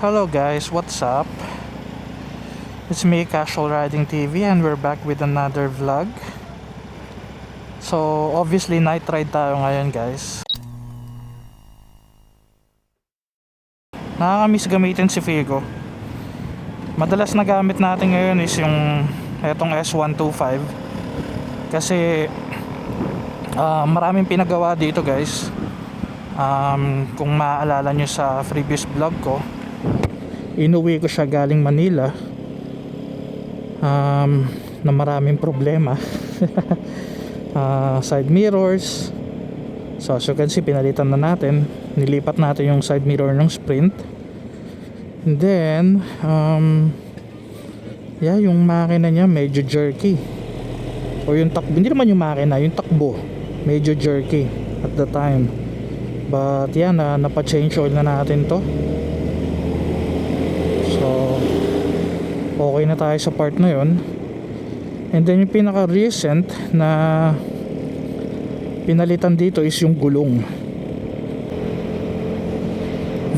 Hello guys, what's up? It's me, Casual Riding TV, and we're back with another vlog. So, obviously night ride tayo ngayon guys. Nakakamiss gamitin si Figo. Madalas na gamit natin ngayon is yung etong S125. Kasi maraming pinagawa dito guys. Kung maaalala nyo sa previous vlog ko, inuwi ko siya galing Manila na maraming problema. Side mirrors, so as you can see, pinalitan na natin, nilipat natin yung side mirror ng Sprint. And then yung makina niya medyo jerky, o yung takbo, hindi naman yung makina, yung takbo medyo jerky at the time. But napa-change oil na natin to. So okay na tayo sa part na yon. And then yung pinaka recent na pinalitan dito is yung gulong.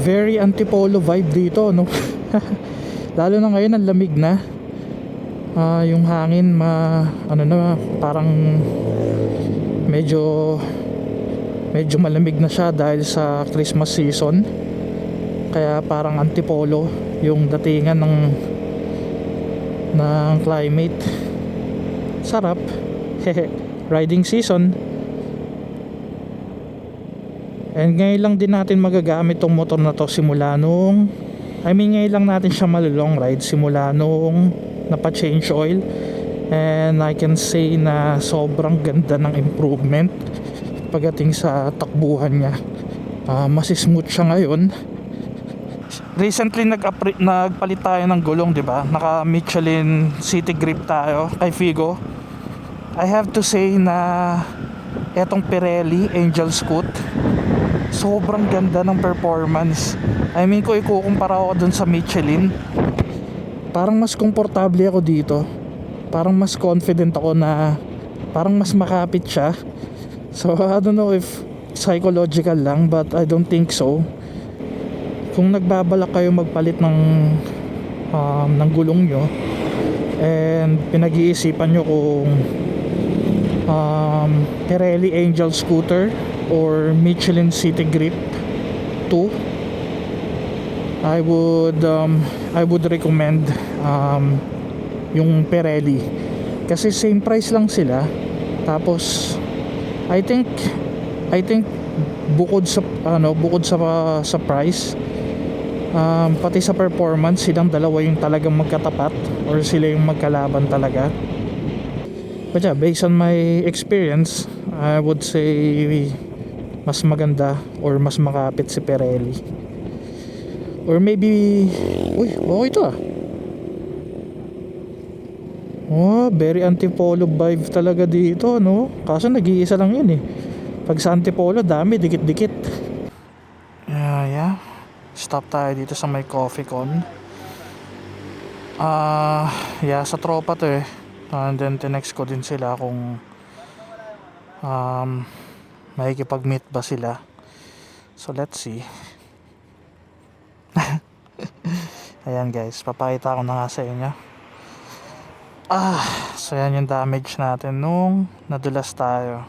Very antipolo vibe dito, no? Lalo na ngayon, ang lamig na. Yung hangin parang medyo malamig na siya dahil sa Christmas season. Kaya parang antipolo yung datingan ng climate. Sarap. Riding season. And ngayon lang din natin magagamit tong motor na to simula nung ngayon lang natin siya malulong ride simula nung napa-change oil. And I can say na sobrang ganda ng improvement pagdating sa takbuhan niya. Mas smooth siya ngayon. Recently nagpalit tayo ng gulong, 'di ba? Naka Michelin City Grip tayo kay Figo. I have to say na etong Pirelli Angel Scoot, sobrang ganda ng performance. Kung ikukumpara ko dun sa Michelin, parang mas komportable ako dito. Parang mas confident ako na parang mas makapit siya. So I don't know if psychological lang, but I don't think so. Kung nagbabalak kayo magpalit ng gulong nyo and pinag-iisipan nyo kung Pirelli Angel Scooter or Michelin City Grip 2, I would recommend yung Pirelli, kasi same price lang sila. Tapos I think bukod sa price, pati sa performance, silang dalawa yung talagang magkatapat, or sila yung magkalaban talaga. But based on my experience, I would say mas maganda or mas makapit si Pirelli. Or maybe, okay to very antipolo vibe talaga dito, no? Kaso nag-iisa lang yun eh. Pag sa antipolo, dami, dikit-dikit. Stop tayo dito sa may Coffee Con. Sa tropa to eh. And then tinext ko din sila kung makikipag-meet ba sila. So let's see. Ayan guys, papakita ko na nga sa inyo. So yan yung damage natin nung nadulas tayo.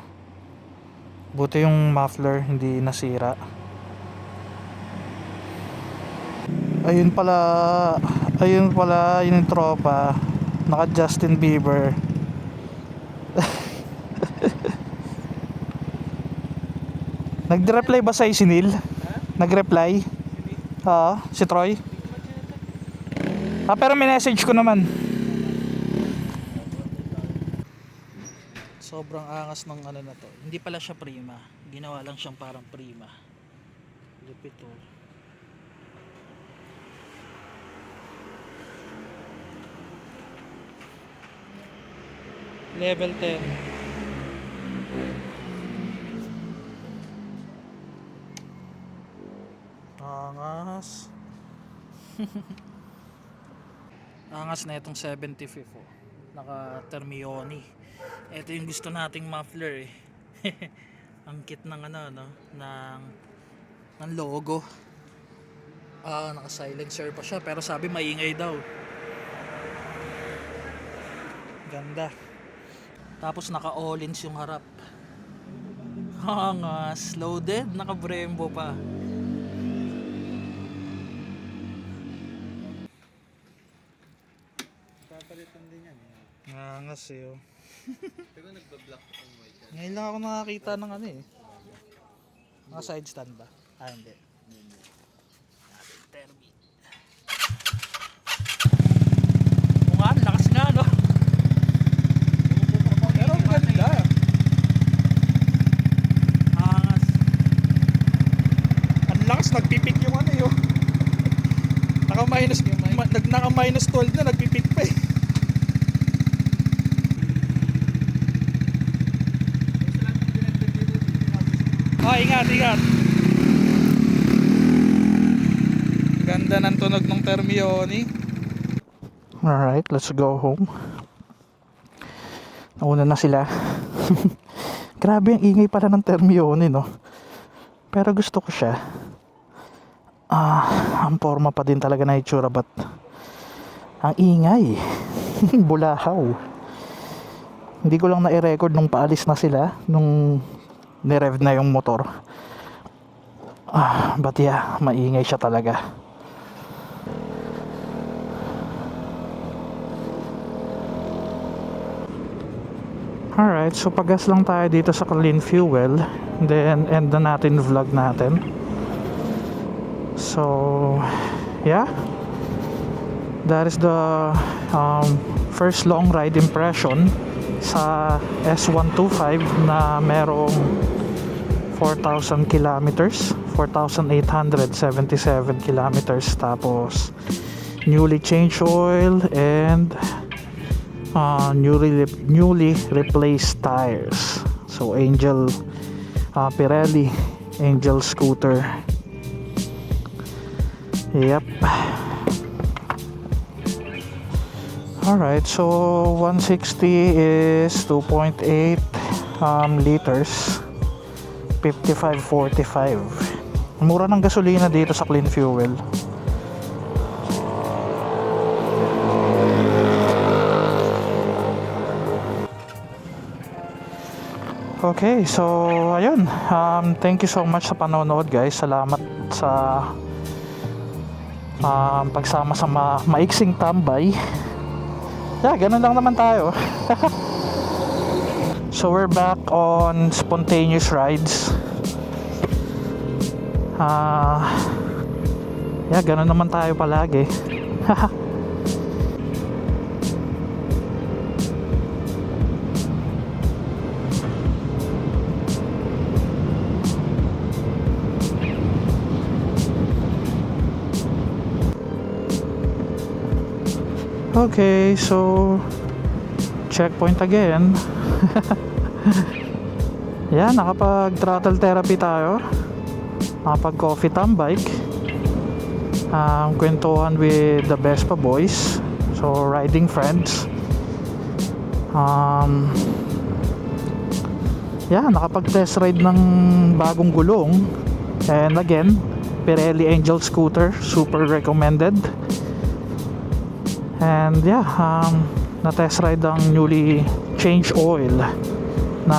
Buti yung muffler hindi nasira. Ayun pala yun yung tropa. Naka Justin Bieber. Nag-reply ba sa'yo si Neil? Nag-reply? Oo, si Troy. Pero minessage ko naman. Sobrang angas ng na to. Hindi pala siya Prima. Ginawa lang siyang parang Prima. Lupit to. Level 10. Angas. Angas na itong 75 oh. Naka Termioni. Ito yung gusto nating muffler eh. Ang cute ng ng logo. Naka-silencer pa siya pero sabi maingay daw. Ganda. Tapos naka-all-ins yung harap. Hangas, loaded, naka-Brembo pa. Papalitan din yan. Hangas eh oh. Pero nagba-block ang white yan. Ngayon lang ako nakakita ng ano eh. Mga side stand ba? Hindi. Termi. Kung nga, lakas nga no. Pero ang ganda. Hangas. Ang lakas, nagpipik yung ano yun. Naka-minus 12 na, nagpipik pa eh. Ingat. Ganda ng tunog ng Termioni. Alright, let's go home. Nauna na sila. Grabe ang ingay pala ng Termioni, no? Pero gusto ko siya. Ang forma pa din talaga na itsura, but ang ingay. Bulahaw. Hindi ko lang na-record nung paalis na sila, nung nirev na yung motor. But yeah, maingay siya talaga. Alright, so pagas lang tayo dito sa Clean Fuel, then end na natin vlog natin. So yeah, that is the first long ride impression sa S125 na merong 4,000 kilometers, 4,877 kilometers, tapos newly changed oil and newly replaced tires. So Angel Pirelli Angel scooter. Yep. Alright, so 160 is 2.8 liters, 55.45. Mura ng gasolina dito sa Clean Fuel. Okay, so ayun. Thank you so much sa panonood, guys. Salamat sa pagsama sa maiksing tambay. Yeah, ganun lang naman tayo. So we're back on spontaneous rides. Yeah, ganun naman tayo palagi. Okay, so checkpoint again. Yeah, nakapag throttle therapy tayo, nakapag coffee tambike, kwentuhan with the Vespa boys, so riding friends. Yeah, nakapag test ride ng bagong gulong, and again Pirelli Angel scooter, super recommended. And yeah, na-test ride ang newly changed oil na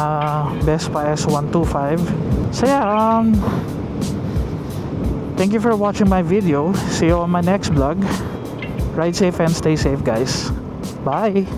Vespa S125. So yeah, thank you for watching my video. See you on my next vlog. Ride safe and stay safe, guys. Bye!